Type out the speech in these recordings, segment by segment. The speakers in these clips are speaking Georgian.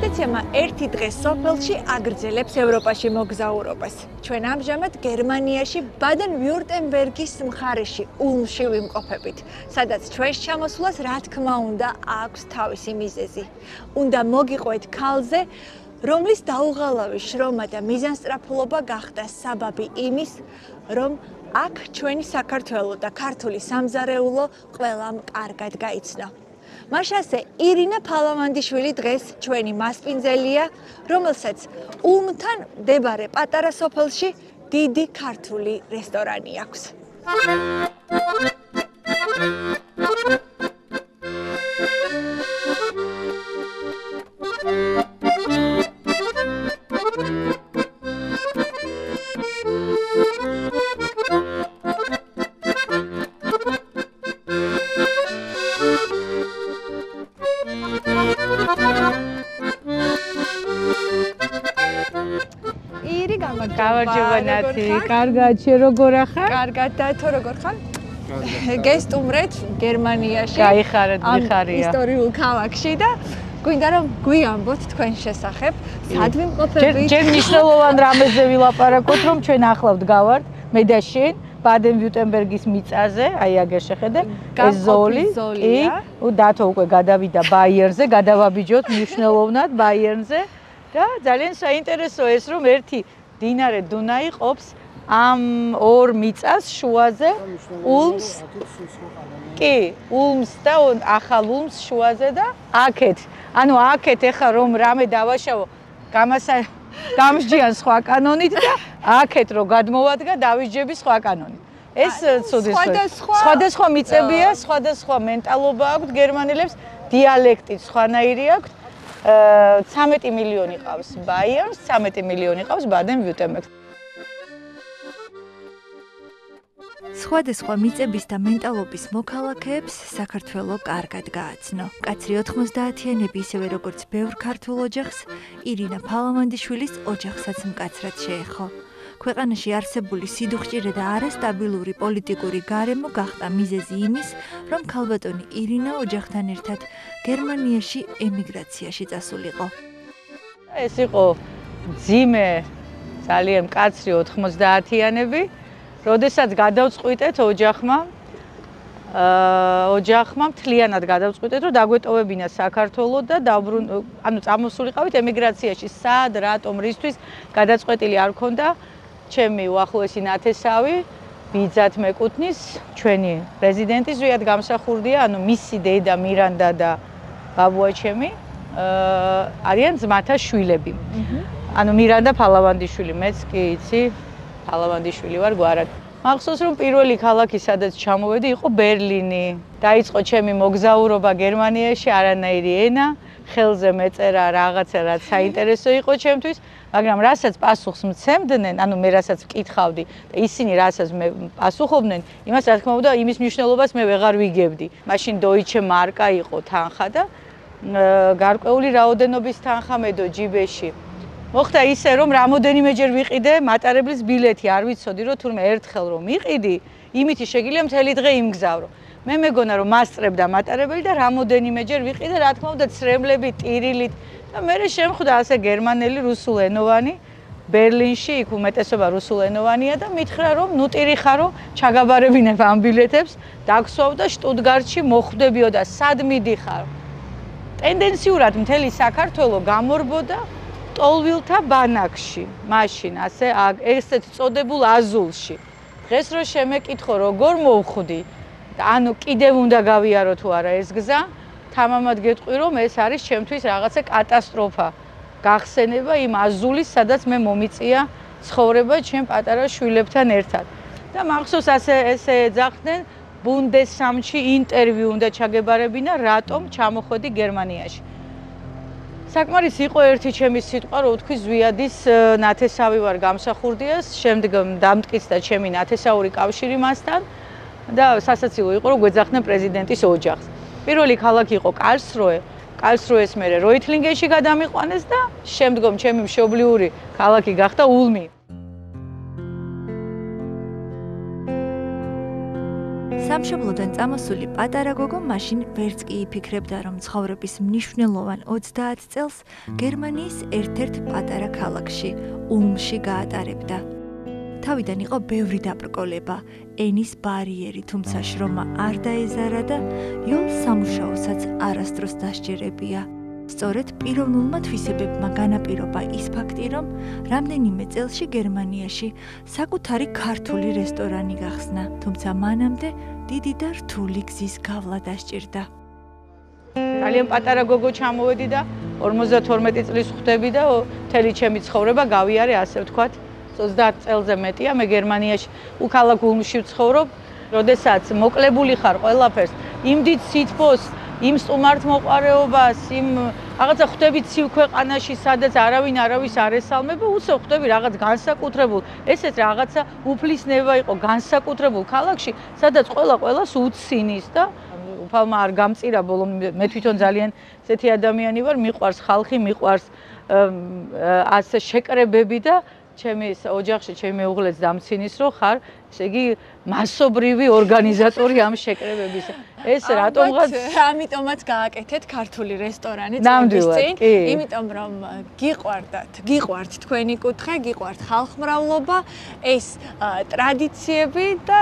გადაცემა ერთი დღე სოფელში აგრძელებს ევროპაში მოგზაურობას. ჩვენ ამჟამად გერმანიაში ბადენ-ვიურტემბერგის მხარეში ულმში ვიმყოფებით, სადაც ჩვენს ჩამოსვლას რა თქმა უნდა აქვს თავისი მიზეზი. უნდა მოგიყვეთ ქალზე, რომლის დაუღალავი შრომა და მიზანსწრაფულობა გახდა საბაბი იმის, რომ აქ ჩვენი საქართველო და ქართული სამზარეულო ყველამ კარგად გაიცნო. მაშასე ირინა ფალავანდიშვილი დღეს ჩვენი მასპინძელია, რომელსაც ულმთან მდებარე პატარა სოფელში დიდი ქართული რესტორანი აქვს. გავარჯობანათი, კარგად, შენ როგორ ახარ? კარგად და თუ როგორ ხარ? გესტუმრეთ გერმანიაში. გაიხარეთ, მიხარია. ისტორიულ ქალაქში და გვინდა რომ გვიამბოთ თქვენ შესახებ, სად ვიმყოფებით? ჯერ მნიშვნელოვან რამეზე ვილაპარაკოთ, რომ ჩვენ ახლა ვდგავართ, მე და შენ ბადენ-ვიურტემბერგის მიწაზე, აი აგერ შეხედე, ეს ზოლი, კი, დათო უკვე გადავიდა ბაიერნზე, გადავაბიჯოთ მნიშვნელოვნად ბაიერნზე და ძალიან საინტერესოა ეს, რომ ერთი დინარე დუნაი ყოფს ამ ორ მიწას შუაზე ულმს კი ულმს და ახალ ულმს შუაზე და აქეთ ანუ აქეთ ეხა რომ რამე დავაშავო გამსჯიან სხვა კანონით და აქეთ რომ გადმოვადგა დავისჯები სხვა კანონით ეს სხვადასხვა მიწებია სხვადასხვა მენტალობა აქვს გერმანელებს დიალექტი სხვანაირი აქვს 13 მილიონი ყავს ბაიერნს, 13 მილიონი ყავს ბადენ-ვიურტემბერგს. სხვადასხვა მიწების და მენტალობის მოქალაქეებს საქართველო კარგად გააცნო. კაცრი 90-იანები ისევე როგორც ბევრ ქართულ ოჯახს, ირინა ფალავანდიშვილის ოჯახსაც მკაცრად შეეხო. ქვეყანაში არსებული სიდუხჭირე და არასტაბილური პოლიტიკური გარემო გახდა მიზეზი იმის, რომ ქალბატონი ირინა ოჯახთან ერთად გერმანიაში ემიგრაციაში წასულიყო. ეს იყო ძიმე, ძალიან მკაცრი 90-იანები, როდესაც გადავწყვიტეთ ოჯახმა მთლიანად გადავწყვიტეთ, რომ დაგვეტოვებინა საქართველო და წამოსულიყავით ემიგრაციაში. სად, რატომ, რისთვის გადაწყვეტილი არ ქონდა ჩემი უახლოესი ნათესავი ბიძათ მეკუთვნის ჩვენი პრეზიდენტი ზვიად გამსახურდია, ანუ მისი დედა მირანდა და ბაბუა ჩემი არიან ძმათა შვილები. ანუ მირანდა ფალავანდიშვილი, მეც კი იცი ფალავანდიშვილი ვარ გვარად. მახსოვს რომ პირველი ქალაქი სადაც ჩამოვედი იყო ბერლინი. დაიწყო ჩემი მოგზაურობა გერმანიაში, არანაირი ენა, ხელზე მეწერა რაღაცა რაც საინტერესო იყო ჩემთვის. მაგრამ რასაც პასუხს მცემდნენ, ანუ მე რასაც ვკითხავდი და ისინი რასაც მე პასუხობდნენ, იმას რა თქმა უნდა, იმის მნიშვნელობას მე ვეღარ ვიგებდი. მაშინ დოიჩე მარკა იყო თანხა და გარკვეული რაოდენობის თანხა მედო ჯიბეში. მოხდა ისე, რომ რამოდენიმეჯერ ვიყიდე მატარებლის ბილეთი, არ ვიცოდი, რომ თურმე ერთხელ რომ იყიდი, იმითი შეგიძლია მთელი დღე იმგზავრო. მე მეგონა რომ მასწრებდა მატარებელი და რამოდენიმეჯერ ვიყიდე, რა თქმა უნდა, ცრემლებით, ტირილით და მე შემხვდა ასე გერმანელი რუსულენოვანი ბერლინში, იქ უმეტესობა რუსულენოვანია და მითხრა რომ ნუ ტირი ხარო, ჩაგაბარებინებ ამ ბილეთებს, დაგსვავ და შტუტგარტში მოხვდებიო და სად მიდიხარ. ტენდენციურად მთელი საქართველო გამორბოდა ტოლვილთა ბანაკში, მაშინ ასე ესეთ წოდებულ აზულში. დღეს რო შემეკითხო როგორ მოვხვდი და ანუ კიდევ უნდა გავიარო თუ არა ეს გზა, თამამად გეტყვი რომ ეს არის ჩემთვის რაღაცა კატასტროფა. გახსენება იმ აზულის, სადაც მე მომიწია ცხოვრება ჩემ პატარა შვილებთან ერთად. და მახსოვს ასე ეძახდნენ ბუნდესამტში ინტერვიუ უნდა ჩაგებარებინა, რატომ ჩამოხვედი გერმანიაში. საკმარისი იყო ერთი ჩემი სიტყვა, რომ ვთქვი ზვიადის ნათესავი ვარ გამსახურდიას, შემდგომ დამტკიცდა ჩემი ნათესაური კავშირი მასთან და სასაცილო იყო, რომ გვეძახდნენ პრეზიდენტის ოჯახს. პირველი ქალაქი იყო კარლსრუე, კარლსრუეს მერე როითლინგენში გადამიყვანეს და შემდგომ ჩემი მშობლიური ქალაქი გახდა ულმი. სამშობლოდან წამოსული პატარა გოგო მაშინ ვერც კი იფიქრებდა, რომ ცხოვრების მნიშვნელოვან 30 წელს გერმანიის ერთ-ერთ პატარა ქალაქში, ულმში გაატარებდა. თავიდან იყო ბევრი დაბრკოლება, ენის ბარიერი, თუმცა შრომა არ დაეზარა და იოლ სამუშაოსაც არასდროს დასჯერებია. სწორედ პიროვნულმა თვისებებმა განაპირობა ის ფაქტი, რომ რამდენიმე წელში გერმანიაში საკუთარი ქართული რესტორანი გახსნა, თუმცა მანამდე დიდი და რთული გზის გავლა დასჭირდა. ძალიან პატარა გოგო ჩამოვედი და 52 წლის ხვდები და მთელი ჩემი ცხოვრება გავიარე, ასე ვთქვათ, 30 წელზე მეტია მე გერმანიაში უქალაქ ულმში ვცხოვრობ, როდესაც მოკლებული ხარ ყველაფერს, იმდით სითბოს, იმ სტუმართ მოყარეობას, იმ რაღაცა ხვდები ცივ ქვეყანაში, სადაც არავინ არავის არ ესალმება, უცებ ხვდები რაღაც განსაკუთრებულ, ესეც რაღაცა უფლის ნება იყო განსაკუთრებულ ქალაქში, სადაც ყველას უცინის და უფალმა არ გამწირა ბოლომ მე თვითონ ძალიან ესეთი ადამიანი ვარ, მიყვარს ხალხი, მიყვარს ასე შეკრებები და ჩემი ოჯახში ჩემი მეუღლეც დამცინის რომ ხარ, ესე იგი მასობრივი ორგანიზატორი ამ შეკრებებისა. ეს რატომღაც ამიტომაც გააკეთეთ ქართული რესტორანი წლების წინ, იმიტომ რომ გიყვართ თქვენი კუთხე, გიყვართ ხალხმრავლობა, ეს ტრადიციები და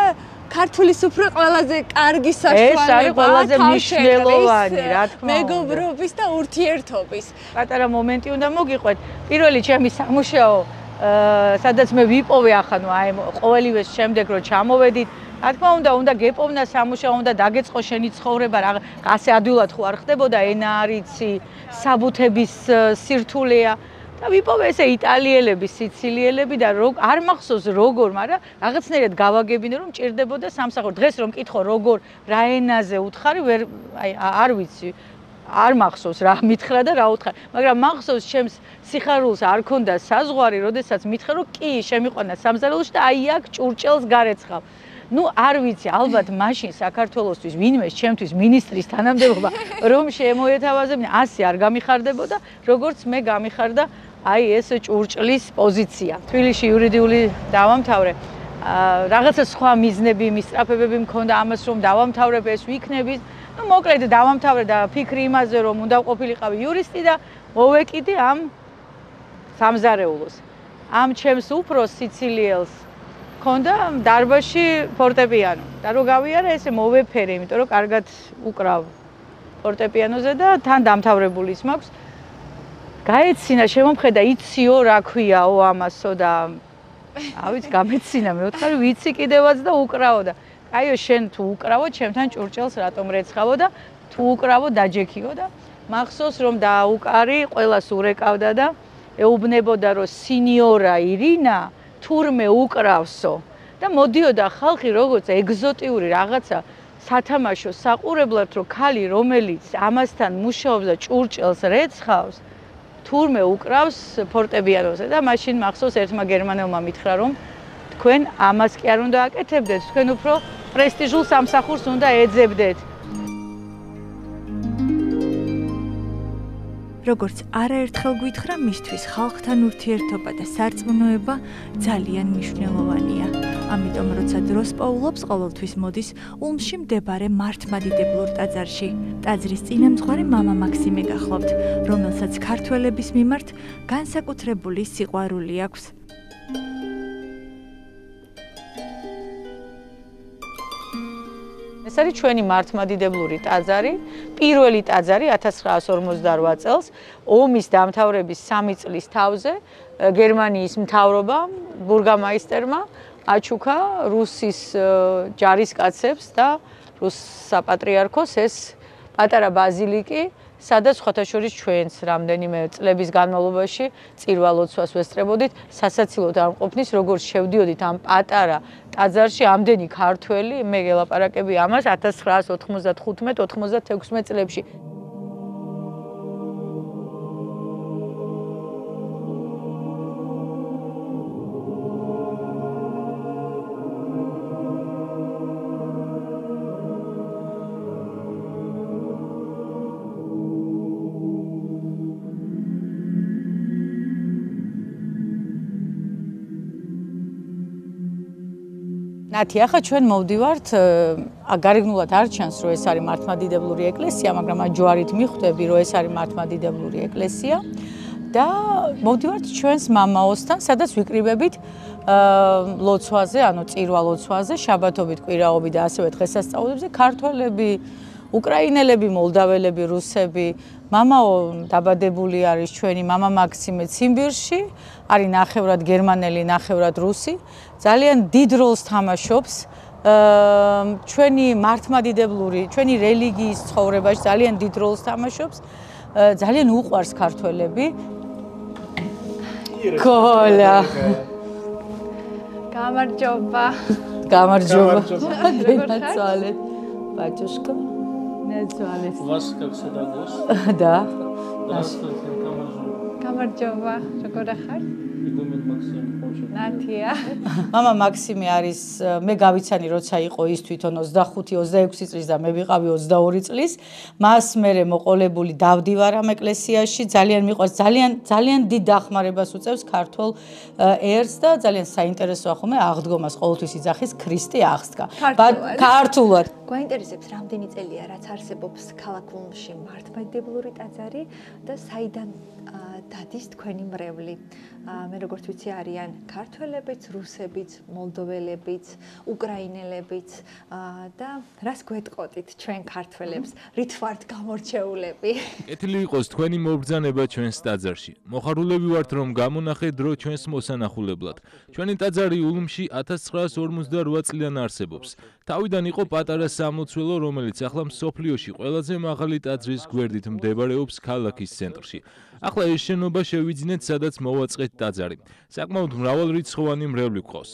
ქართული სუფრა ყველაზე კარგი საშუალება, ეს არის ყველაზე მნიშვნელოვანი, რა თქმა უნდა. მეგობრობის და ურთიერთობის. პატარა მომენტი უნდა მოგიყვეთ. პირველი ჩემი სამუშაო სადაც მე ვიპოვე ახლა აი ყოველივეს შემდეგ რომ ჩამოვედით, რა თქმა უნდა გეპოვნა სამუშაო, უნდა დაგეწყო შენი ცხოვრება, ასე ადვილად ხო არ ხდებოდა, ენა არ იცი, საბუთების სირთულეა და ვიპოვე ესე იტალიელები, სიცილიელები და არ მახსოვს როგორ, მაგრამ რაღაცნაირად გავაგებინე რომ მჭირდებოდა სამსახური. დღეს რომ მკითხო როგორ, რა ენაზე უთხარი, არ ვიცი. არ მახსოვს რა მითხრა და რა უთხრა, მაგრამ მახსოვს ჩემს სიხარულს არ ქონდა საზღვარი, როდესაც მითხრა რომ კი შემიყვანა სამზარეულოში და აი აქ ჭურჭელს გარეცხავ. ნუ არ ვიცი, ალბათ მაშინ საქართველოსთვის ვინმე ჩემთვის მინისტრის თანამდებობა რომ შემოეთავაზებინა, ასე არ გამიხარდებოდა, როგორც მე გამიხარდა აი ეს ჭურჭლის პოზიცია. თბილისში იურიდიული დავამთავრე. რაღაცა სხვა მიზნები, მისწრაფებები მქონდა ამას რომ დავამთავრებ ეს ვიქნები. Ну, მოკლედ დავამთავრე და ფიქრი იმაზე რომ უნდა ყოფილიყავი იურისტი და მოვეკიდე ამ სამზარეულოს. ამ ჩემს უფროს სიცილიელს ქონდა დარბაზში ფორტეპიანო და რო გავიარე ესე მოვეფერე, იმიტომ რომ კარგად უკრავ ფორტეპიანოზე და თან დამთავრებული ის მაქვს. გაეცინა, შემომხედა, იციო რა ქვიაო ამასო და ავიც გამეცინა, მე ვთქვი ვიცი კიდევაც და უკრავო და აიო შენ თუ უკრავო, ჩემთან ჭურჭელს რატომ რეცხავო და თუ უკრავო დაჯექიო და მახსოვს რომ დაუკარი, ყველას ურეკავდა და ეუბნებოდა რომ სინიორა ირინა თურმე უკრავსო და მოდიოდა ხალხი როგორც ეგზოტიური რაღაცა სათამაშო საყურებლად რომ ქალი რომელიც ამასთან მუშაობს და ჭურჭელს რეცხავს თურმე უკრავს ფორტეპიანოზე და მაშინ მახსოვს ერთმა გერმანელმა მითხრა რომ თქვენ ამას კი არ უნდა აკეთებდეთ, თქვენ უფრო პრესტიჟულ სამსახურს უნდა ეძებდეთ. როგორც არაერთხელ გვითხრა, მისთვის ხალხთან ურთიერთობა და სარწმუნოება ძალიან მნიშვნელოვანია. ამიტომ როცა დროს პოულობს, ყოველთვის მოდის ულმში მდებარე მართლმადიდებლურ ტაძარში. ტაძრის წინამძღვარი მამა მაქსიმე გახლავთ, რომელსაც ქართველების მიმართ განსაკუთრებული სიყვარული აქვს. ეს არის ჩვენი მართლმადიდებლური ტაძარი, პირველი ტაძარი 1948 წელს ომის დამთავრების 3 წლის თავზე გერმანიის მთავრობამ, ბურგამაისტერმა აჩუქა რუსის ჯარისკაცებს და რუს საპატრიარქოს ეს პატარა ბაზილიკი, სადაც ხოთაშორის ჩვენც რამდენიმე წლების განმავლობაში წირვა-ლოცვას ვესწრებოდით, სასაცილოდ არ მყოფნის, როგორც შევდიოდით ამ პატარა ტაძარში ამდენი ქართველი, მე გელაპარაკები ამას 1995-96 წლებში. ნათი, ახლა ჩვენ მოვდივართ, გარეგნულად არ ჩანს, რომ ეს არის მართლმადიდებლური ეკლესია, მაგრამ ამ ჯვარით მიხვდები, რომ ეს არის მართლმადიდებლური ეკლესია და მოვდივართ ჩვენს მამაოსთან, სადაც ვიკრიბებით ლოცვაზე, ანუ წირვა ლოცვაზე, შაბათობით, კვირაობით და ასევე დღესასწაულებზე ქართველები, უკრაინელები, მოლდაველები, რუსები. მამაო დაბადებული არის ჩვენი მამა მაქსიმე ციმბირში, არის ნახევრად გერმანელი, ნახევრად რუსი. ძალიან დიდ როლს თამაშობს ჩვენი მართლმადიდებლური, ჩვენი რელიგიის ცხოვრებაში ძალიან დიდ როლს თამაშობს. ძალიან უყვარს ქართველები. კოლა. გამარჯობა. გამარჯობა. ნაცვალეთ. ბაჭუშკა. ნაცვალეთ. Вас как всегда гость. Да. Здравствуйте, გამარჯობა. როგორ ახარ? Игумен Максим. ნათია. მამა მაქსიმე არის, მე გავიცანი როცა იყო ის თვითონ 25-26 წლის და მე ვიყავი 22 წლის. მას მერე მოყოლებული დავდივარ ამ ეკლესიაში, ძალიან მიყვარს, ძალიან დიდ დახმარებას უწევს ქართულ ერს და ძალიან საინტერესოა ხომ აღდგომას ყოველთვის იძახის ქრისტე აღსდგა. ქართულად. გვაინტერესებს რამდენი წელია რაც არსებობს ქალაქ ულმში მართლმადიდებლური ტაძარი და საიდან დადის თქვენი მრევლი. მე როგორც ვიცი არიან ქართველებიც, რუსებიც, მოლდოველებიც, უკრაინელებიც და რას გვეტყოდით ჩვენ ქართველებს, რით ვართ გამორჩეულები? კეთილი იყოს თქვენი მობრძანება ჩვენს ტაძარში. მოხარულები ვართ რომ გამონახეთ დრო ჩვენს მოსანახულებლად. ჩვენი ტაძარი ულმში 1958 წლიდან არსებობს. თავიდან იყო პატარა სამლოცველო, რომელიც ახლა მსოფლიოში ყველაზე მაღალი ტაძრის გვერდით მდებარეობს ქალაქის ცენტრში. ახლა ეს შენობა შევიძინეთ, სადაც მოვაწყეთ ტაძარი. საკმაოდ მრავალრიცხოვანი მრევლი გვყავს.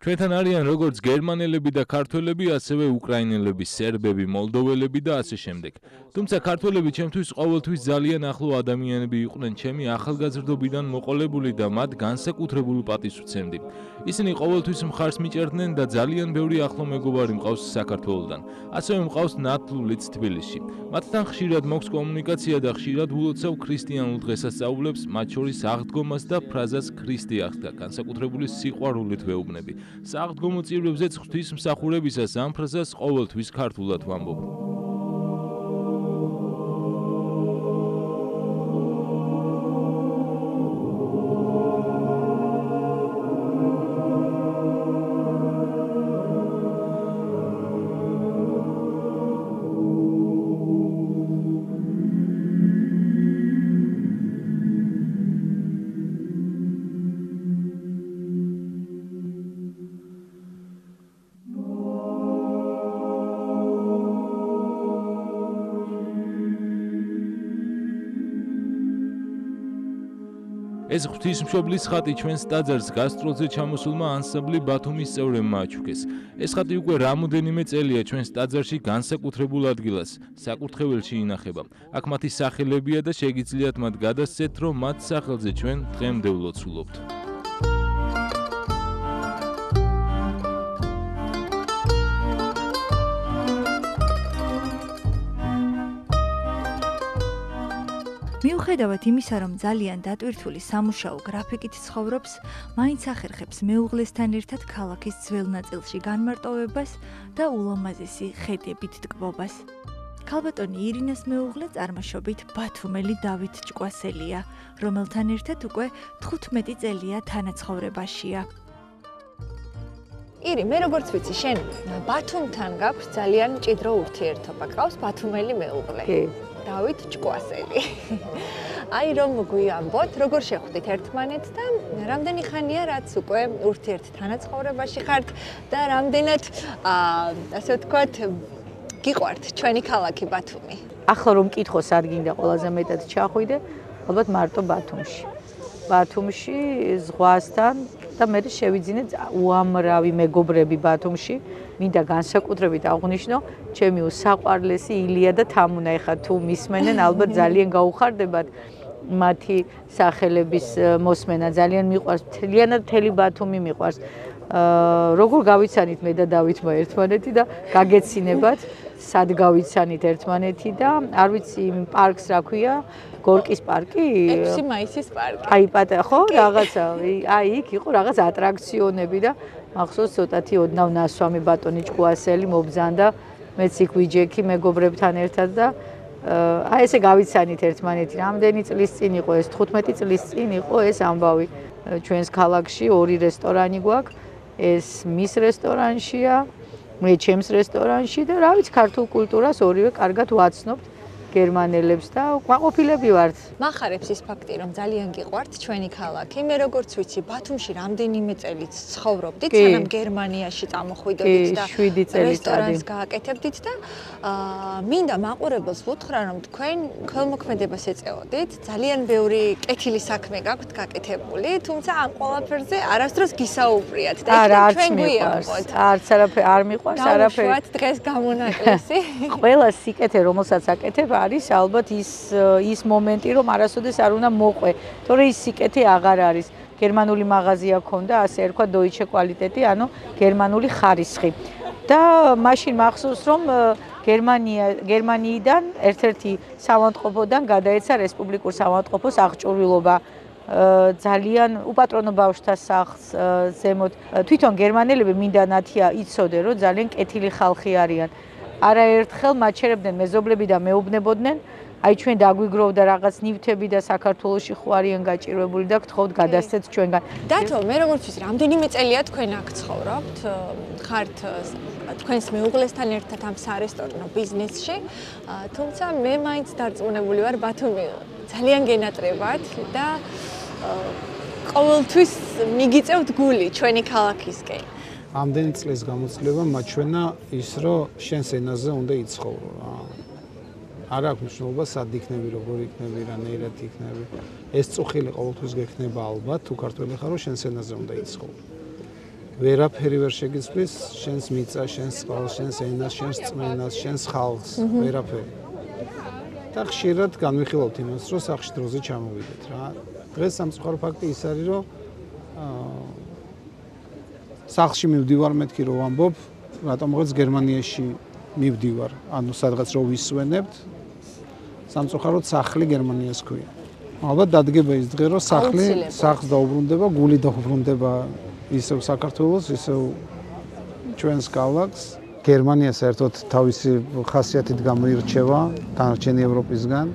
ჩვენთან არიან როგორც გერმანელები და ქართველები, ასევე უკრაინელები, სერბები, მოლდოველები და ასე შემდეგ. თუმცა ქართველები ჩემთვის ყოველთვის ძალიან ახლო ადამიანები იყვნენ ჩემი ახალგაზრდობიდან მოყოლებული და მათ განსაკუთრებულ პატივს ვცემდი. ისინი ყოველთვის მხარს მიჭერდნენ და ძალიან ბევრი ახლო მეგობარი მყავს საქართველოსდან. ასევე მყავს ნათლულიც თბილისში. მათთან ხშირად მოქვს კომუნიკაცია და ხშირად ულოცავ ქრისტიანულ დღესასწაულებს, მათ შორის აღდგომას და ფრაზას ქრისტე აღსდგა, განსაკუთრებული სიყვარულით ვეუბნები. საღდგომო წირვებზეც ღვთისმსახურებისას ამ ფრაზას ყოველთვის ქართულად ვამბობ. ეს ღვთისმშობლის ხატი ჩვენს ტაძარს გასტროლზე ჩამოსულმა ანსამბლი ბათუმის წევრებმა აჩუქეს. ეს ხატი უკვე რამოდენიმე წელია ჩვენს ტაძარში განსაკუთრებულ ადგილას, საკურთხეველში ინახება. აქ მათი სახელებია და შეგიძლიათ მათ გადასცეთ, რომ მათ სახელზე ჩვენ დღემდე ვლოცულობთ. მიუხედავად იმისა, რომ ძალიან დატვირთული სამუშაო გრაფიკით ცხოვრობს, მაინც ახერხებს მეუღლესთან ერთად ქალაქის ძველ ნაწილში განმარტოვებას და ულამაზესი ხედებით ტკბობას. ქალბატონი ირინას მეუღლე წარმოშობით ბათუმელი დავით ჭკვასელია, რომელთან ერთად უკვე 15 წელია თანაცხოვრებაშია. ირი, მე როგორც ვიცი, შენ ბათუმთან გაქვს ძალიან მჭიდრო ურთიერთობა, გყავს ბათუმელი მეუღლე. კი. დავით ჭკვასელი. აი რომ გვიამბოთ, როგორ შეხვდით ერთმანეთს და რამდენი ხანია რაც უკვე ურთიერთთანაცხოვრებაში ხართ და რამდენად ასე ვთქვათ, გიყვართ ჩვენი ქალაქი ბათუმი. ახლა რომ მკითხო სად გინდა ყველაზე მეტად ჩახვიდე, ალბათ მარტო ბათუმში. ბათუმში ზღვასთან და მე შევიძინე უამრავი მეგობრები ბათუმში. მინდა განსაკუთრებით აღვნიშნო ჩემი უსაყვარლესი ილია და თამუნა. ეხლა თუ მისმენენ, ალბათ ძალიან გაუხარდებათ მათი სახელების მოსმენა. ძალიან მიყვარს, მთლიანად მთელი ბათუმი მიყვარს. როგორ გავიცანით მე და დავითმა ერთმანეთი და გაგეცინებათ, სად გავიცანით ერთმანეთი და არ ვიცი იმ პარკს რა ქვია, გორკის პარკი? 6 მაისის პარკი. აი პატარა ხო, რაღაცა, აი იქ იყო რაღაც ატრაქციონები და მახსოვს ცოტათი ოდნავ ნასვამი ბატონი ჭკუასელი მობრძანდა მეც იქ ვიჯექი მეგობრებთან ერთად და აი ესე გავიცანით ერთმანეთი. რამდენი წლის წინ იყო ეს 15 წლის წინ იყო ეს ამბავი. ჩვენს ქალაქში 2 რესტორანი გვაქვს. ეს მის რესტორანშია, მე ჩემს რესტორანში და რა ვიცი ქართულ კულტურას ორივე კარგად ვაცნობთ. გერმანელებს და ყვაყოფილები ვართ. მახარებს ის ფაქტი, რომ ძალიან გიყვართ ჩვენი ქალაქი. მე როგორც ვიცი, ბათუმში რამდენიმე წელიც ცხოვრობდით, სანამ გერმანიაში წამოხვიდოდით და 7 წელი რესტორანს გააკეთებდით და მინდა მაყურებელს ვუთხრა, რომ თქვენ ქველმოქმედებას ეწეოდით. ძალიან ბევრი კეთილი საქმე გაქვთ გაკეთებული, თუმცა ამ ყველაფერზე არასდროს გისაუბრიათ და ჩვენ გვიამბოთ. არც არაფერი არ მიყვარს, არაფერი. დავუშვათ დღეს გამონაკლისი. ყველა სიკეთე, რომელსაც აკეთებ, არის ალბათ ის მომენტი, რომ არასოდეს არ უნდა მოყვე, თორე ის სიკეთე აღარ არის. გერმანული მაღაზია ქონდა, ასე ერქვა Deutsche Qualität, ანუ გერმანული ხარისხი. და მაშინ მახსოვს, რომ გერმანიიდან ერთ-ერთი საავადმყოფოდან გადაეცა რესპუბლიკურ საავადმყოფოს აღჭურვილობა. ძალიან უპატრონო ბავშვთა სახლს ზემოთ. თვითონ გერმანელები მინდანათია იცოდე, რომ ძალიან კეთილი ხალხი არიან. არაერთხელ მაჩერებდნენ მეზობლები და მეუბნებოდნენ, აი ჩვენ დაგვიგროვდა რაღაც ნივთები და საქართველოში ხო არიან გაჭირვებული და გთხოვთ გადასცეთ ჩვენგან. დათო, მე როგორც ვიცი, რამდენიმე წელია თქვენ აქ ცხოვრობთ, ხართ თქვენს მეუღლესთან ერთად ამ სარესტორნო ბიზნესში, თუმცა მე მაინც დარწმუნებული ვარ, ბათუმი ძალიან გენატრებათ და ყოველთვის მიგიწევთ გული ჩვენი ქალაქისკენ. ამდენი წლის გამოცდილება მაჩვენა ის, რომ შენს ენაზე უნდა იცხოვრო რა. არ აქვს მნიშვნელობა სად იქნები, როგორ იქნები, რანაირად იქნები. ეს წუხილი ყოველთვის გექნება ალბათ, თუ ქართველი ხარ, რომ შენს ენაზე უნდა იცხოვრო. ვერაფერი ვერ შეგიცვლის შენს მიწა, შენს წყალს, შენს ენას, შენს წმენას, შენს ხალხს, ვერაფერი. და ხშირად განვიხილავთ იმას, რომ სახში დროზე ჩამოვიდეთ რა. დღეს სამწუხარო ფაქტი ის არის, რომ სახლში მივდივარ მეთქი რომ ვამბობ, რატომღაც გერმანიაში მივდივარ, ანუ სადღაც რო ვისვენებთ, სამწუხაროდ სახლი გერმანიას ქვია. ალბათ დადგება ის დღე, რომ სახლი სახლს დაუბრუნდება, გული დაუბრუნდება ისევ საქართველოს, ისევ ჩვენს ქალაქს. გერმანია საერთოდ თავისი ხასიათით გამოირჩევა დანარჩენი ევროპისგან.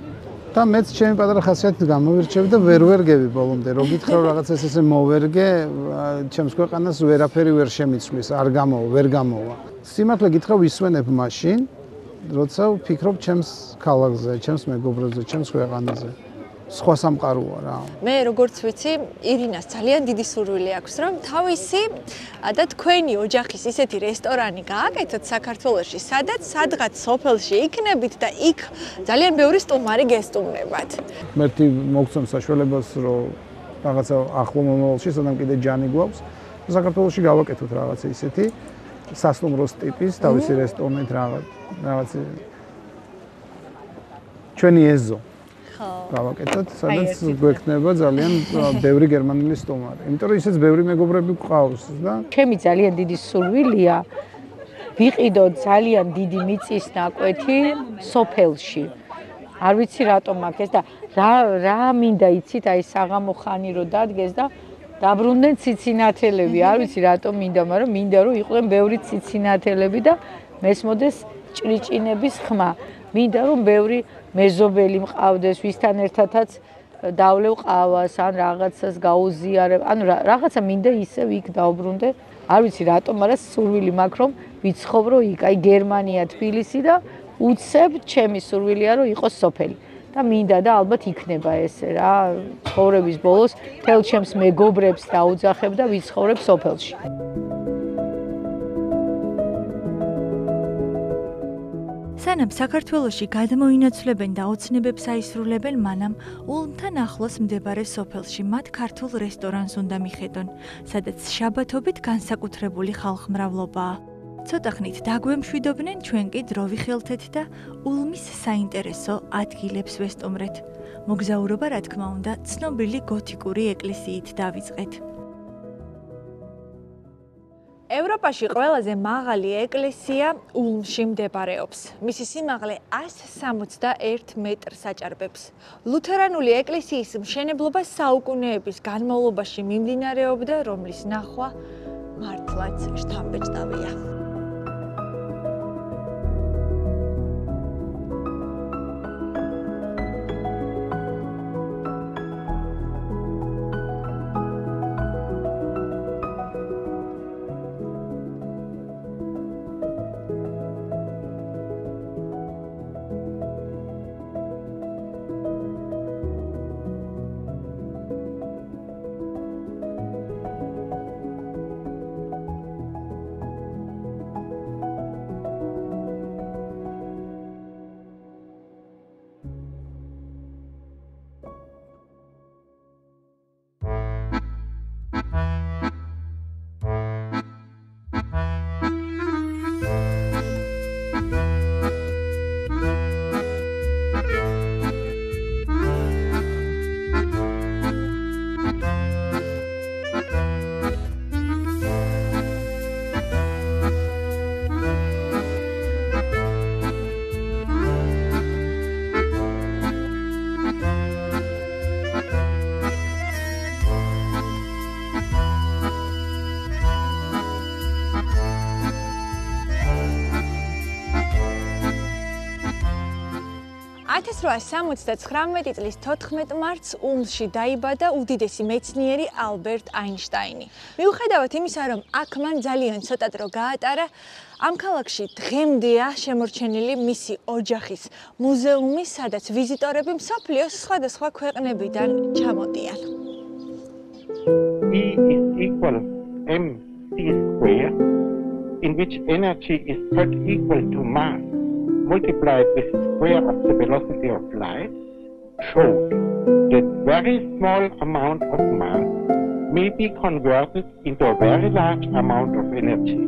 და მეც ჩემი პატარა ხასიათით გამოვირჩევი და ვერ გევი ბოლომდე. რო გითხრა რაღაცას ესე მოვერგე, ჩემს ქვეყანას ვერაფერი ვერ შემიცვლის, არ გამოვა, ვერ გამოვა. სიმართლე გითხრა ვისვენებ მაშინ, როცა ვფიქრობ ჩემს ქალაქზე, ჩემს მეგობრებზე, ჩემს ქვეყანაზე. სხვა სამყაროა რა. მე როგორც ვიცი, ირინას ძალიან დიდი სურვილი აქვს, რომ თავისი და თქვენი ოჯახის ისეთი რესტორანი გააკეთოთ საქართველოში, სადღაც სოფელში იქნებით და იქ ძალიან ბევრი სტუმარი გესტუმრებათ. მერტი მოგცემ საშუალებას, რომ რაღაცა ახლო მომავალში, სადამ კიდე ჯანი გვაქვს, საქართველოში გავაკეთოთ რაღაცა ისეთი სასტუმროს ტიპის თავისი რესტორნით რაღაც ჩვენი ეზო გავაკეთოთ, სადაც გვექნება ძალიან ბევრი გერმანელი სტუმარი. იმიტომ რომ ისეც ბევრი მეგობრები გვყავს და ჩემი ძალიან დიდი სურვილია ვიყიდოთ ძალიან დიდი მიწის ნაკვეთი სოფელში. არ ვიცი რატომ აქ ეს და რა მინდა იცით, აი საღამო ხანი რო დადგეს და დაბრუნდნენ ციცინათელები. არ ვიცი რატომ მინდა, მაგრამ მინდა რომ იყვნენ ბევრი ციცინათელები და მესმოდეს ჭრიჭინების ხმა. მინდა რომ ბევრი მეზობელი მყავდეს, ვისთან ერთადაც დავლევ ყავას, ან რაღაცას გაუზიარებ, ანუ რაღაცა მინდა ისევ იქ დავბრუნდე. არ ვიცი რატომ, მაგრამ სურვილი მაქვს რომ ვიცხოვრო იქ, აი გერმანია, თბილისი და უცებ ჩემი სურვილია რომ იყოს სოფელი. და მინდა და ალბათ იქნება ესე რა, ცხოვრების ბოლოს თელ ჩემს მეგობრებს დაუძახებ და ვიცხოვრებ სოფელში. სანამ საქართველოში გადმოინაცვლებენ და ოცნებებს აისრულებენ, მანამ ულმთან ახლოს მდებარე სოფელში მათ ქართულ რესტორანს უნდა მიხედონ, სადაც შაბათობით განსაკუთრებული ხალხმრავლობაა. ცოტა ხნით დაგვემშვიდობდნენ, ჩვენ კი დრო ვიხელთეთ და ულმის საინტერესო ადგილებს ვესტუმრეთ. მოგზაურობა, რა თქმა უნდა, ცნობილი გოთიკური ეკლესიით დავიწყეთ. ევროპაში ყველაზე მაღალი ეკლესია ულმში მდებარეობს. მისი სიმაღლე 161 მეტრს აჭარბებს. ლუთერანული ეკლესიის მშენებლობა საუკუნეების განმავლობაში მიმდინარეობდა, რომლის ნახვა მართლაც შთამბეჭდავია. $1879 წლის 14 მარტს ულმში დაიბადა უდიდესი მეცნიერი ალბერტ აინშტაინი. მიუხედავად იმისა, რომ აქ მან ძალიან ცოტა დრო გაატარა, ამ ქალაქში დღემდეა შემორჩენილი მისი ოჯახის მუზეუმი, სადაც ვიზიტორები მსოფლიოს სხვადასხვა ქვეყნებიდან ჩამოდიან. E is equal mc square, in which energy is thought equal to mass multiplied with the square of the velocity of light, showed that very small amount of mass may be converted into a very large amount of energy.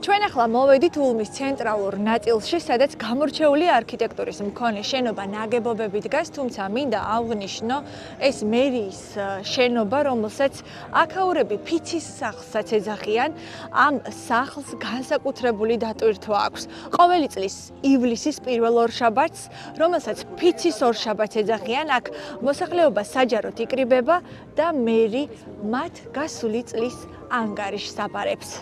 ჩვენ ახლა მოვედით ულმის ცენტრალურ ნაწილში, სადაც გამორჩეული არქიტექტურის მქონე შენობა ნაგებობები დგას, თუმცა მინდა აღვნიშნო ეს მერიის შენობა, რომელსაც აქაურები ფიცის სახლსაც ეძახიან. ამ სახლს განსაკუთრებული დატვირთვა აქვს. ყოველი წლის ივლისის პირველ ორშაბათს, რომელსაც ფიცის ორშაბათს ეძახიან, აქ მოსახლეობა საჯაროდ იკრიბება და მერი მათ გასული წლის ანგარიშს აბარებს.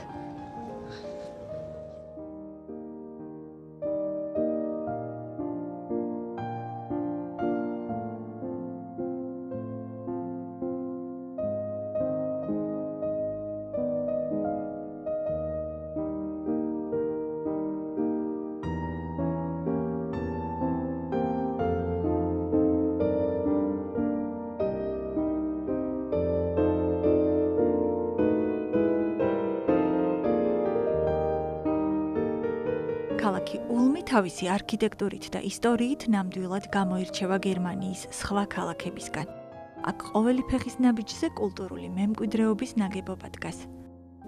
ქალაქი ულმი თავისი არქიტექტურით და ისტორიით ნამდვილად გამოირჩევა გერმანიის სხვა ქალაქებისგან. აქ ყოველი ფეხის ნაბიჯზე კულტურული მემკვიდრეობის ნაგებობა დგას.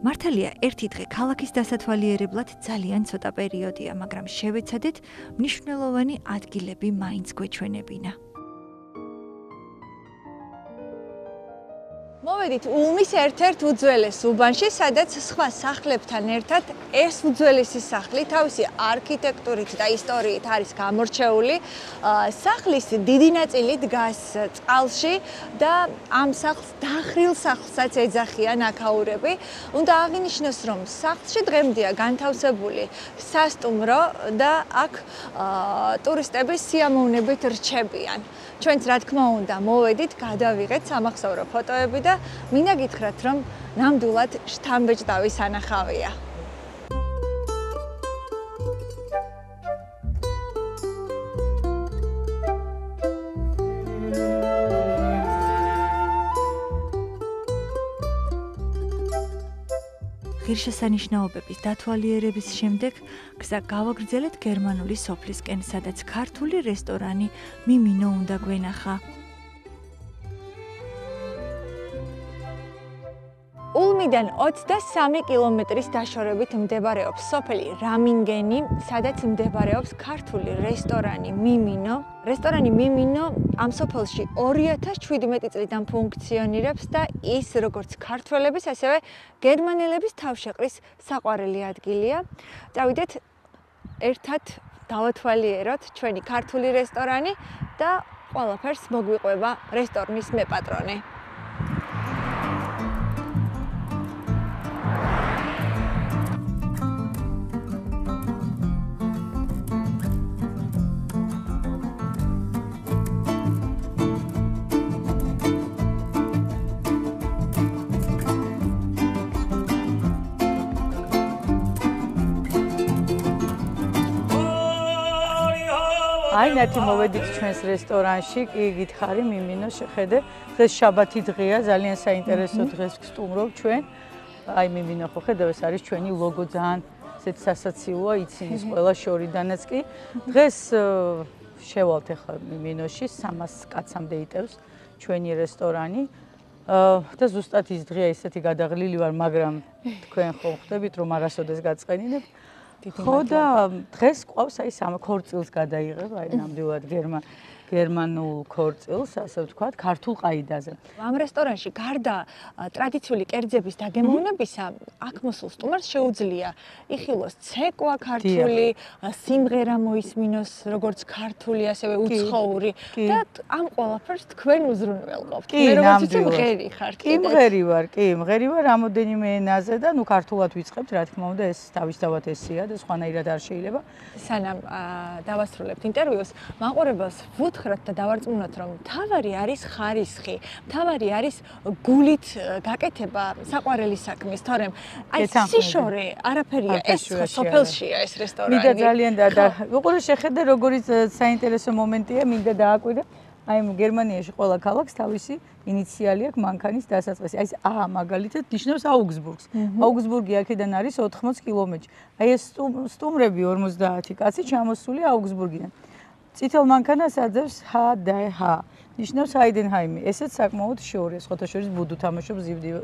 მართალია, ერთი დღე ქალაქის დასათვალიერებლად ძალიან ცოტა პერიოდია, მაგრამ შევეცადეთ მნიშვნელოვანი ადგილები მაინც გვეჩვენებინა. მოვედით ულმის ერთ-ერთ უძველეს უბანში, სადაც სხვა სახლებთან ერთად ეს უძველესი სახლი თავისი არქიტექტურით და ისტორიით არის გამორჩეული. სახლის დიდი ნაწილი დგას წყალში და ამ სახლს დახრილ სახლსაც ეძახიან აქაურები. უნდა აღინიშნოს, რომ სახლში დღემდეა განთავსებული სასტუმრო და აქ ტურისტები სიამოვნებით რჩებიან. ჩვენც რა თქმა უნდა მოვედით, გადავიღეთ სამახსოვრო ფოტოები და მინდა გითხრათ, რომ ნამდვილად შთამბეჭდავი სანახავია. ღირსშესანიშნაობების დათვალიერების შემდეგ გზა გავაგრძელეთ გერმანული სოფლისკენ, სადაც ქართული რესტორანი მიმინო უნდა გვენახა. ულმიდან 23 კილომეტრის დაშორებით მდებარეობს სოფელი რამინგენი, სადაც მდებარეობს ქართული რესტორანი მიმინო. რესტორანი მიმინო ამ სოფელში 2017 წლიდან ფუნქციონირებს და ის როგორც ქართველების, ასევე გერმანელების თავშეყრის საყვარელი ადგილია. წავიდეთ ერთად დავათვალიეროთ ჩვენი ქართული რესტორანი და ყველაფერს მოგვიყვება რესტორნის მეპატრონე. აი ნათი მოვედით ჩვენს რესტორანში, კი გითხარი მიმინო შეხედე. დღეს შაბათი დღეა, ძალიან საინტერესო დღეს ვსტუმრობ ჩვენ. აი მიმინო ხო ხედავ, ეს არის ჩვენი ლოგო, ძალიან ესეთ სასაცილოა, ცინის ყველა შორიდანაც კი. დღეს შევალთ ახლა მიმინოში 300 კაცამდე იტევს ჩვენი რესტორანი. და ზუსტად ის დღეა ისეთი გადაღლილი ვარ, მაგრამ თქვენ ხო ხვდებით რომ არასოდეს გაწყენინებ. ხო და დღეს ყავს აი ქორწილს გადაიღებ, აი ნამდვილად გერმანულ ქორწილს, ასე ვთქვათ, ქართულ ყაიდაზე. ამ რესტორანში გარდა ტრადიციული კერძების დაგემოვნებისა, აქ მოსულ სტუმარს შეუძლია იხილოს ცეკვა ქართული, სიმღერა მოისმინოს, როგორც ქართული, ასევე უცხოური და ამ ყველაფერს თქვენ უზრუნველყოფთ. მე როგორც ვიცი, მღერი ხართ. კი, მღერი ვარ, რამოდენიმე ენაზე და ნუ ქართულად ვიწყებთ, რა თქმა უნდა, ეს თავისთავად ესეა და სხვანაირად არ შეიძლება. სანამ დავასრულებთ ინტერვიუს, მაყურებელს ვუთხრათ და დავარწმუნოთ, რომ მთავარი არის ხარისხი, მთავარი არის გულით გაკეთება საყვარელი საქმის, თორემ აი სიშორე არაფერია, ეს სოფელშია ეს რესტორანი. მინდა ძალიან და უყურე შეხედე როგორი საინტერესო მომენტია, მინდა დააკვირდე. აი გერმანიაში ყველა ქალაქს თავისი ინიციალი აქვს მანქანის დასაწყისი. აი ეს მაგალითად ნიშნავს აუგსბურგს. აუგსბურგი აქედან არის 80 კილომეტრი. აი ეს სტუმრები 50 კაცი ჩამოსული აუგსბურგიდან. წითელ მანქანას აძევს HDH. ნიშნავს ჰაიდენჰაიმი. ესეც საკმაოდ შორია, სხვათა შორის ბუდუ თამაშობს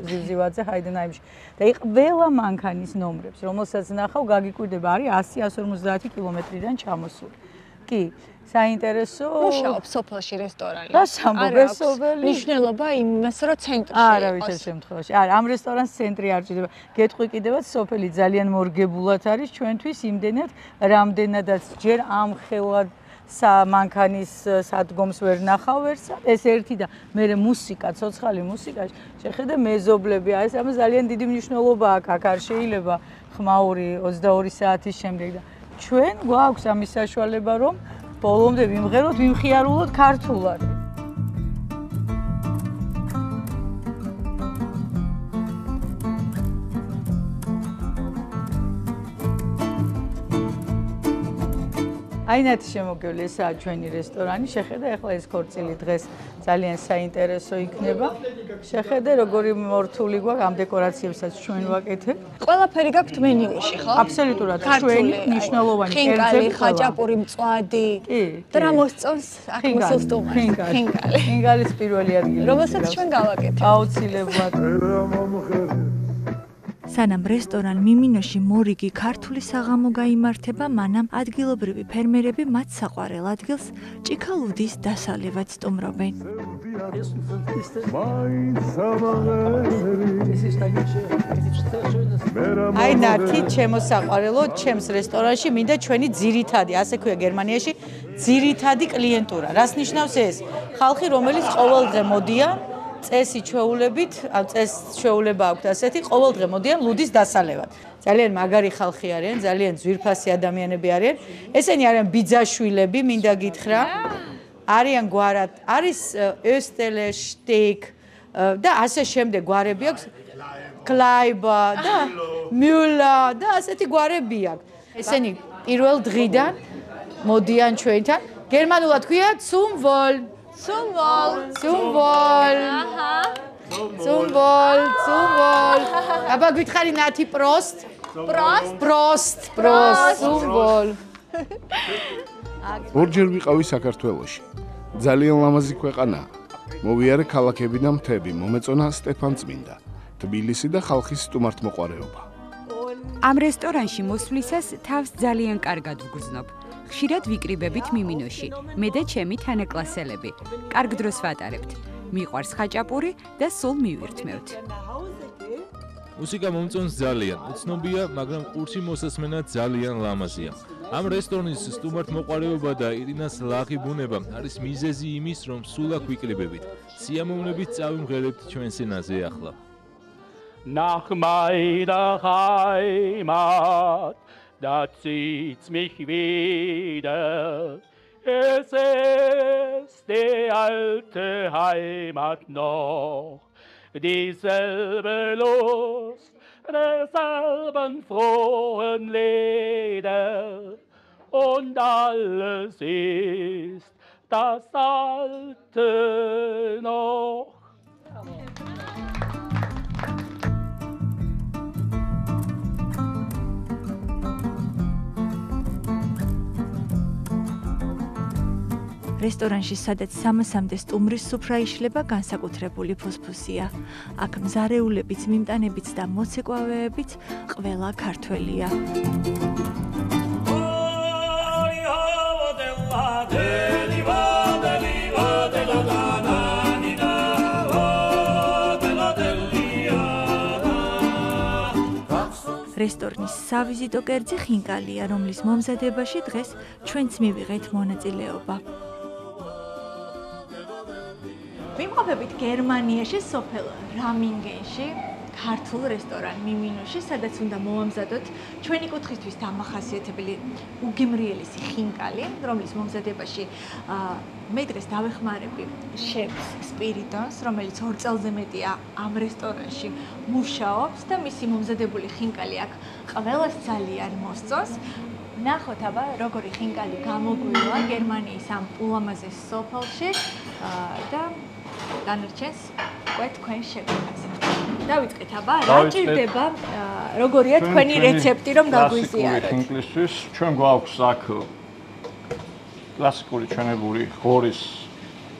ზივზივაძე ჰაიდენჰაიმში. და იქ ყველა მანქანის ნომრებს, რომელსაც ნახავ, გაგიკვირდება, არის 100-150 კილომეტრიდან ჩამოსული. კი, საინტერესო. მუშაობს სოფელში რესტორანი. რა სამბობესობელი. ნიშნულობა იმას, რომ ცენტრში. არა, ვითარ შემთხვევაში. არა, ამ რესტორანს ცენტრი არ ჭირდება. გეტყვი კიდევაც, სოფელი ძალიან მორგებულად არის ჩვენთვის იმდენად, რამდენადაც ჯერ ამ ხელად მანქანის სადგომს ვერ ნახავ ერთსა. ეს ერთი და მერე მუსიკა, ცოცხალი მუსიკა, შეხედე მეზობლები, ეს ამ ძალიან დიდი მნიშვნელობა აქვს, აქ არ შეიძლება ხმაური 22 საათის შემდეგ და ჩვენ გვაქვს ამის საშუალება, რომ ბოლომდე ვიმღეროთ, ვიმხიარულოთ ქართულად. აი ნათი შემოგევლე, ესაა ჩვენი რესტორანი. შეხედე ახლა ეს ქორწილი დღეს ძალიან საინტერესო იქნება. შეხედე როგორი მორთული გვაქვს ამ დეკორაციებსაც ჩვენ ვაკეთებ. ყველაფერი გაქვთ მენიუში, ხო? აბსოლუტურად ჩვენი მნიშვნელოვანი კერძები, ხაჭაპური, მწვადი და რა მოსწონს აქ მოსულ სტუმარს? ხინკალი. ხინკალის პირველი ადგილი. რომელსაც ჩვენ გავაკეთებთ. აუცილებლად. სანამ რესტორან მიმინოში მორიგი ქართული საღამო გაიმართება, მანამ ადგილობრივი ფერმერები მათ საყვარელ ადგილს ჭიქალუდის დასალევად სტუმრობენ. აი ნათი, ჩემო საყვარელო, ჩემს რესტორანში მინდა ჩვენი ძირითადი, ასე ქვია გერმანიაში, ძირითადი კლიენტურა. რას ნიშნავს ეს? ხალხი, რომელიც ყოველდღე მოდიან წესი ჩვეულებით, წეს ჩვეულება აქვთ ასეთი, ყოველდღე მოდიან ლუდის დასალევად. ძალიან მაგარი ხალხი არიან, ძალიან ძვირფასი ადამიანები არიან. ესენი არიან ბიძაშვილები, მინდა გითხრა. არიან გვარად, არის ოსტელე, შტეკ და ასე შემდეგ გვარები აქვს. კლაიბა და მიულა და ასეთი გვარები აქვს. ესენი პირველ დღიდან მოდიან ჩვენთან. გერმანულად ქვია zum wohl. Zum Wohl. Zum Wohl. Zumwol, Zumwol. Aber გითხარი ნათი პროსტ. Prost, Zumwol. ორჯერ ვიყავი საქართველოში. ძალიან ლამაზი ქვეყანაა. მოვიარე ქალაქები და მთები, მომეწონა სტეფან წმინდა, თბილისი და ხალხის სტუმართმოყვარეობა. ამ რესტორანში მოსვლისას თავს ძალიან კარგად ვგრძნობ. ხშირად ვიკრიბებით მიმინოში, მე და ჩემი თანაკლასელები. კარგ დროს ვატარებთ. მიყვარს ხაჭაპური და სულ მივირთმევთ. მუსიკა მომწონს ძალიან, უცნობია, მაგრამ ყურში მოსასმენა ძალიან ლამაზია. ამ რესტორნის სტუმართმოყვარეობა და ირინას ლაღი ბუნება არის მიზეზი იმის, რომ სულ აქ ვიკრიბებით. სიამოვნებით წავიმღერებთ ჩვენს ენაზე ახლა. Nach meiner Heimat, da zieht's mich wieder. Es ist die alte Heimat noch, dieselbe Lust, derselben frohen Lieder. Und alles ist das Alte noch. რესტორანში, სადაც 300-მდე სტუმრის სუფრა იშლება, განსაკუთრებული ფუსფუსია. აქ მზარეულებიც, მიმტანებიც და მოცეკვავეებიც ყველა ქართველია. რესტორნის სავიზიტო კერძი ხინკალია, რომლის მომზადებაში დღეს ჩვენც მივიღეთ მონაწილეობა. ვიმყოფებით გერმანიაში, სოფელ რამინგენში, ქართულ რესტორან მიმინოში, სადაც უნდა მოვამზადოთ ჩვენი კუთხისთვის დამახასიათებელი უგემრიელესი ხინკალი, რომლის მომზადებაში მე დღეს დავეხმარები შეფს სპირიდონს, რომელიც 2 წელზე მეტია ამ რესტორანში მუშაობს და მისი მომზადებული ხინკალი აქ ყველას ძალიან მოსწონს. ნახოთ აბა როგორი ხინკალი გამოგვივა გერმანიის ამ ულამაზეს სოფელში და განარჩენს უკვე თქვენ შეგვიძლია. დავიწყეთ აბა, რა ჭირდება, როგორია თქვენი რეცეპტი რომ გაგვიზიაროთ. ხინკლისთვის ჩვენ გვაქვს აქ კლასიკური ჩვენებური ღორის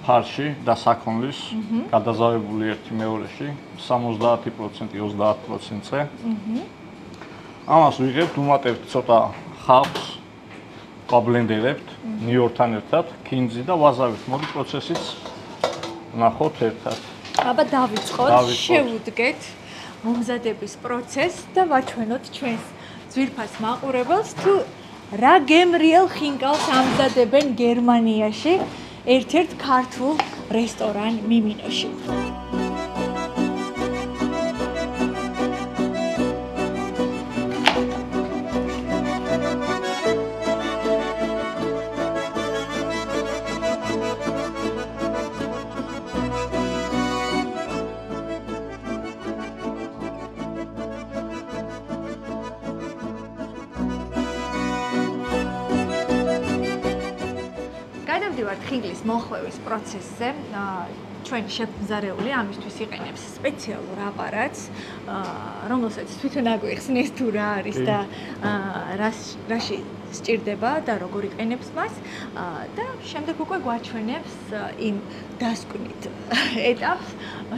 ფარში და საქონლის გადაზავებული ერთი მეორეში 70% 30%-ზე. ამას ვიღებთ, უმატებთ ცოტა ხავს, ყვაბლენდერებთ ნიორთან ერთად, ქინძი და ვაზავით. მოდი პროცესიც ნახოთ ერთად. აბა დავიწყოთ, შევუდგეთ მომზადების პროცესს და ვაჩვენოთ ჩვენს ძვირფას მაყურებელს თუ რა გემრიელ ხინკალს ამზადებენ გერმანიაში ერთ-ერთ ქართულ რესტორან მიმინოში. გადავდივართ ხინკლის მოხვევის პროცესზე. ჩვენი შეფმზარეული ამისთვის იყენებს სპეციალურ აპარატს, რომელსაც თვითონ აგვიხსნის თუ რა არის და რაში სჭირდება და როგორ იყენებს მას და შემდეგ უკვე გვაჩვენებს იმ დასკვნით ეტაპს,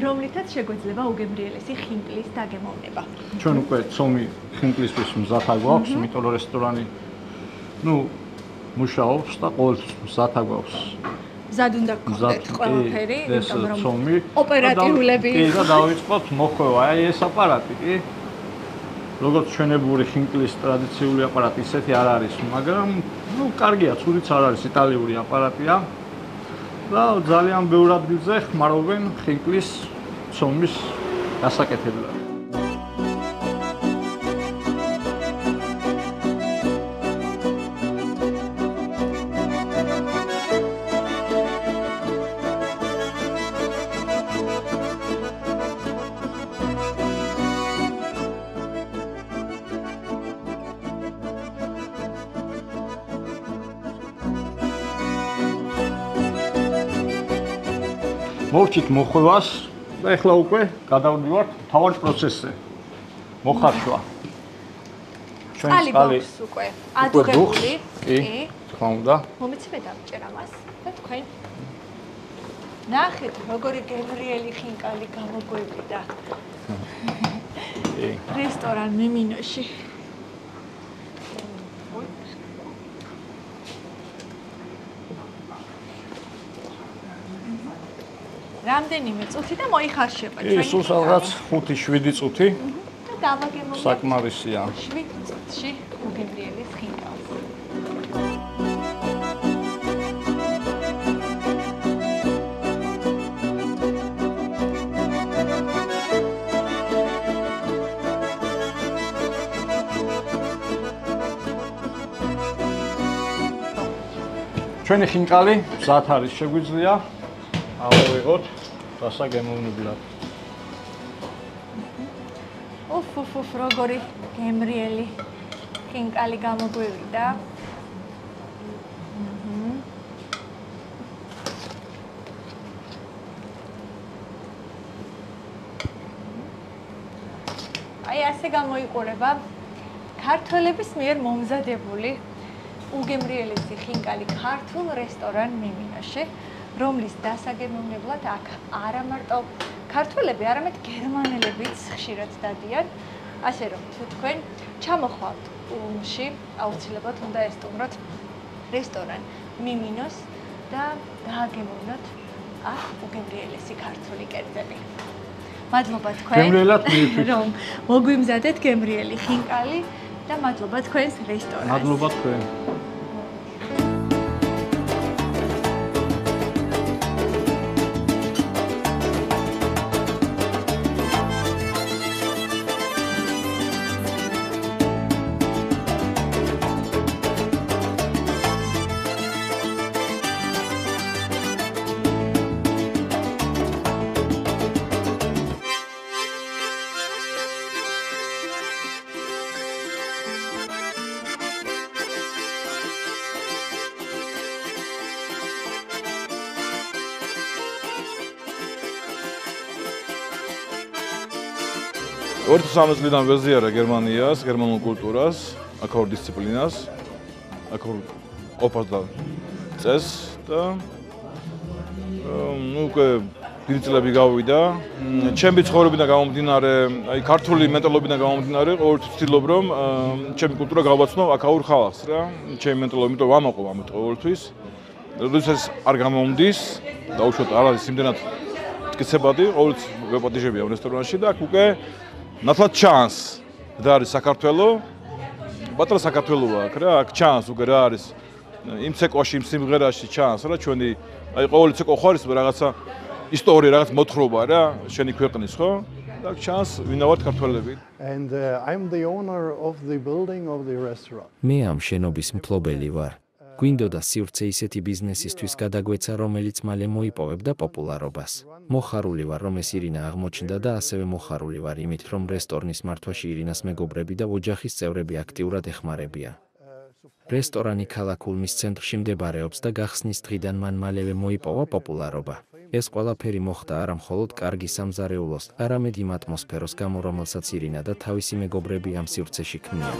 რომლითაც შეგვეძლება უგემრიელესი ხინკლის დაგემოვნება. ჩვენ უკვე ცომი ხინკლისთვის მზად აგვაქვს, იმიტომ რომ რესტორანი მუშაობს და ყოველთვის მზად აგვაქვს. მზად უნდა გქონდეთ ყველაფერი, იმიტომ რომ ცომი ოპერატიულები კი და დავიწყოთ მოხვევა. აი ეს აპარატი კი როგორც ჩვენებური ხინკლის ტრადიციული აპარატი ისეთი არ არის, მაგრამ კარგია, ცუდიც არ არის, იტალიური აპარატია და ძალიან ბევრ ადგილზე ხმარობენ ხინკლის ცომის გასაკეთებლად. მოვჭით მოხვევას და ეხლა უკვე გადავდივართ თავად პროცესზე. მოხარშვა. წყალი გვაქვს უკვე ადუღებული. კი. თქმა უნდა. მომიცემე დამჭერ ამას და თქვენ ნახეთ როგორი გემრიელი ხინკალი გამოგვევიდა. კი. რესტორან მიმინოში. რამდენიმე წუთი და მოიხარშება ჩვენი. კი, სულ რაღაც 5-7 წუთი. და დავაგემოვნებთ. საკმარისია. 7 წუთში უგემრიელი ხინკალს. ჩვენი ხინკალი მზად არის, შეგვიძლია ავიღოთ დასაგემოვნებლად. უფ, როგორი გემრიელი ხინკალი გამოგვივიდა. აი ასე გამოიყურება ქართველების მიერ მომზადებული უგემრიელესი ხინკალი ქართულ რესტორან მიმინოში, რომლის დასაგემოვნებლად აქ არა მარტო ქართველები, არამედ გერმანელებიც ხშირად დადიან. ასე რომ თუ თქვენ ჩამოხვალთ ულმში, აუცილებლად უნდა ესტუმროთ რესტორან მიმინოს და დააგემოვნოთ აქ უგემრიელესი ქართული კერძები. მადლობა თქვენ, რომ მოგვიმზადეთ გემრიელი ხინკალი და მადლობა თქვენს რესტორანს. მადლობა თქვენ. ორ წლიდან ვეზიარა გერმანიას, გერმანულ კულტურას, აქაურ დისციპლინას, აქაურ ყოფას და წესს და უკვე დიდი წლები გავიდა. ჩემი ცხოვრებიდან გამომდინარე, აი ქართული მენტალობიდან გამომდინარე, ყოველთვის ვცდილობ რომ ჩემი კულტურა გავაცნო აქაურ ხალხს რა. ჩემი მენტალობა, იმიტომ ვამაყობ ამით ყოველთვის. როდესაც არ გამომდის, დაუშვათ არ არის იმდენად მტკიცებადი, ყოველთვის ვეპატიჟები ამ რესტორანში და აქ უკვე ნათლად ჩანს რა არის საქართველო, პატარა საქართველოა აქ რა, აქ ჩანს უკვე რა არის იმ ცეკვაში, იმ სიმღერაში ჩანს რა ჩვენი, აი ყოველი ცეკვა ხო არის რაღაცა ისტორია, რაღაც მოთხრობა რა, შენი ქვეყნის ხო? და აქ ჩანს ვინა ვართ ქართველები. And I'm the owner of the building of the restaurant. მე ამ შენობის მფლობელი ვარ. გვინდოდა სივრცე ისეთი ბიზნესისთვის გადაგვეცა, რომელიც მალე მოიპოვებდა პოპულარობას. მოხარული ვარ, რომ ეს ირინა აღმოჩნდა და ასევე მოხარული ვარ იმით, რომ რესტორნის მართვაში ირინას მეგობრები და ოჯახის წევრები აქტიურად ეხმარებიან. რესტორანი ქალაქ ულმის ცენტრში მდებარეობს და გახსნის დღიდან მან მალევე მოიპოვა პოპულარობა. ეს ყველაფერი მოხდა არა მხოლოდ კარგი სამზარეულოს, არამედ იმ ატმოსფეროს გამო, რომელსაც ირინა და თავისი მეგობრები ამ სივრცეში ქმნიან.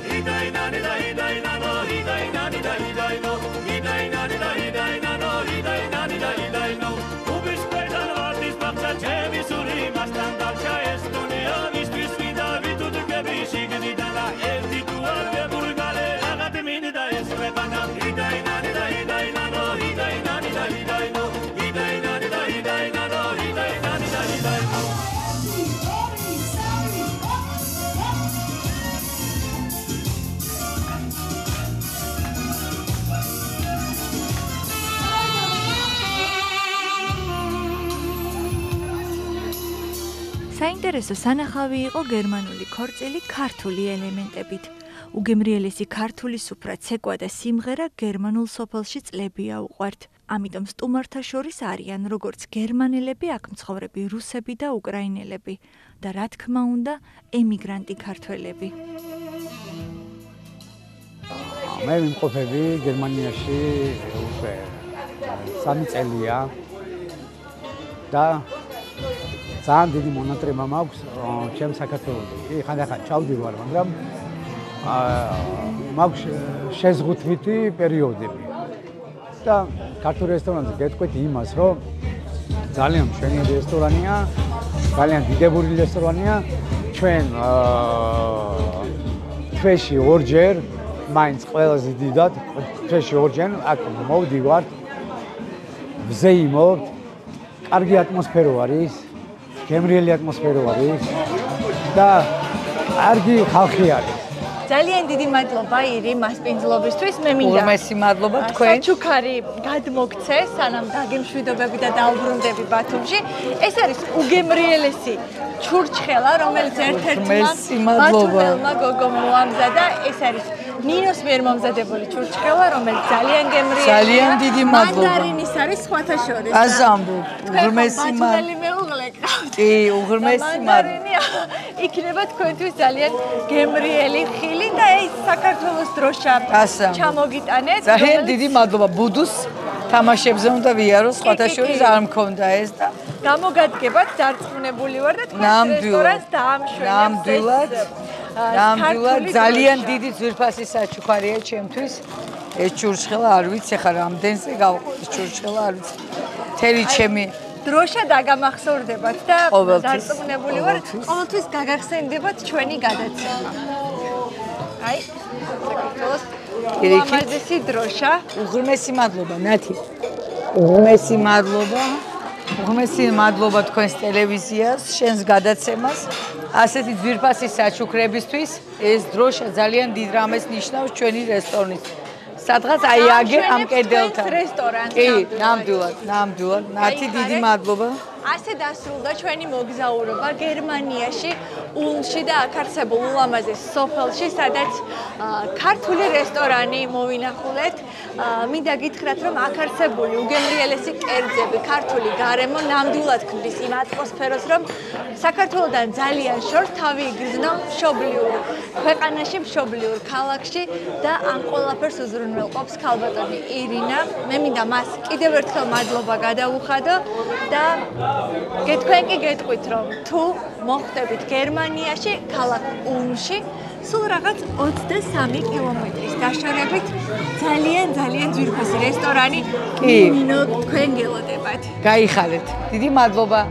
საინტერესო სანახავი იყო გერმანული ქორწილი ქართული ელემენტებით. უგემრიელესი ქართული სუფრა, ცეკვა და სიმღერა გერმანულ სოფელში წლებია უყვართ. ამიტომ სტუმართა შორის არიან როგორც გერმანელები, აქ მცხოვრები რუსები და უკრაინელები და რა თქმა უნდა, ემიგრანტი ქართველები. მე მიმყოფები გერმანიაში უკვე 3 წელია და ძალიან დიდი მონატრება მაქვს ჩემ საქართველოში. კი, ხანდახან ჩავდივარ, მაგრამ მაქვს შეზღუდვითი პერიოდები. და ქართულ რესტორანზე გეტყვით იმას, რომ ძალიან მშვენიერი რესტორანია, ძალიან დიდებული რესტორანია. ჩვენ თვეში ორჯერ, მაინც ყველაზე დიდად, თვეში ორჯერ აქ მოვდივართ, ვზეიმობთ, კარგი ატმოსფერო არის, გემრიელი ატმოსფერო არის და კარგი ხალხი არის. ძალიან დიდი მადლობა ირი მასპინძლობისთვის. მე მინდა უღრმესი მადლობა თქვენ. საჩუქარი გადმოგცე, სანამ დაგემშვიდობები და დაუბრუნდები ბათუმში. ეს არის უგემრიელესი ჩურჩხელა, რომელიც ერთ-ერთმა ბათუმელმა გოგომ მოამზადა. ეს არის ნინოს მიერ მომზადებული ჩურჩხელა, რომელიც ძალიან გემრიელია. ძალიან დიდი მადლობა. მანდარინის არის სხვათა შორის. ასე ამბობ. უღრმესი მეუღლე გყავთ. კი, უღრმესი მადლობა. იქნება თქვენთვის ძალიან გემრიელი ხილი და ეს საქართველოს დროშა ჩამოგიტანეთ. ძალიან დიდი მადლობა. ბუდუს თამაშებზე უნდა ვიაროს, სხვათა შორის არ მქონდა ეს და გამოგადგებათ, დარწმუნებული ვარ და თქვენ რესტორანს დაამშვენებთ. ნამდვილად ძალიან დიდი ძვირფასი საჩუქარია ჩემთვის. ეს ჩურჩხელა არ ვიცი ხა რამდენზე გავყვის ჩურჩხელა არ ვიცი. თელი ჩემი დროშა დაგამახსოვრდებათ და დარწმუნებული ვარ, ყოველთვის გაგახსენდებათ ჩვენი გადაცემა. აი, საქართველოს უამაზესი დროშა. უღრმესი მადლობა, ნათი. უღრმესი მადლობა. უღრმესი მადლობა თქვენს ტელევიზიას, შენს გადაცემას. ასეთი ძვირფასი საჩუქრებისთვის ეს დროშა ძალიან დიდ რამეს ნიშნავს ჩვენი რესტორნის. სადღაც აი აგერ ამ კედელთან. კი, ნამდვილად. ნათი დიდი მადლობა. ასე დასრულდა ჩვენი მოგზაურობა გერმანიაში, ულმში და აქ არსებულ ულამაზეს სოფელში, სადაც ქართული რესტორანი მოვინახულეთ. მინდა გითხრათ, რომ აქ არსებული უგემრიელესი კერძები, ქართული გარემო ნამდვილად ქმნის იმ ატმოსფეროს, რომ საქართველოდან ძალიან შორს თავი იგრძნო მშობლიურ ქვეყანაში, მშობლიურ ქალაქში და ამ ყველაფერს უზრუნველყოფს ქალბატონი ირინა. მე მინდა მას კიდევ ერთხელ მადლობა გადაუხადო და თქვენ კი გეტყვით, რომ თუ მოხვდებით გერმანიაში, ქალაქ ულმში, სულ რაღაც 23 კილომეტრის დაშორებით ძალიან ძვირფასი რესტორანი მინო თქვენ გელოდებათ. გაიხარეთ. დიდი მადლობა.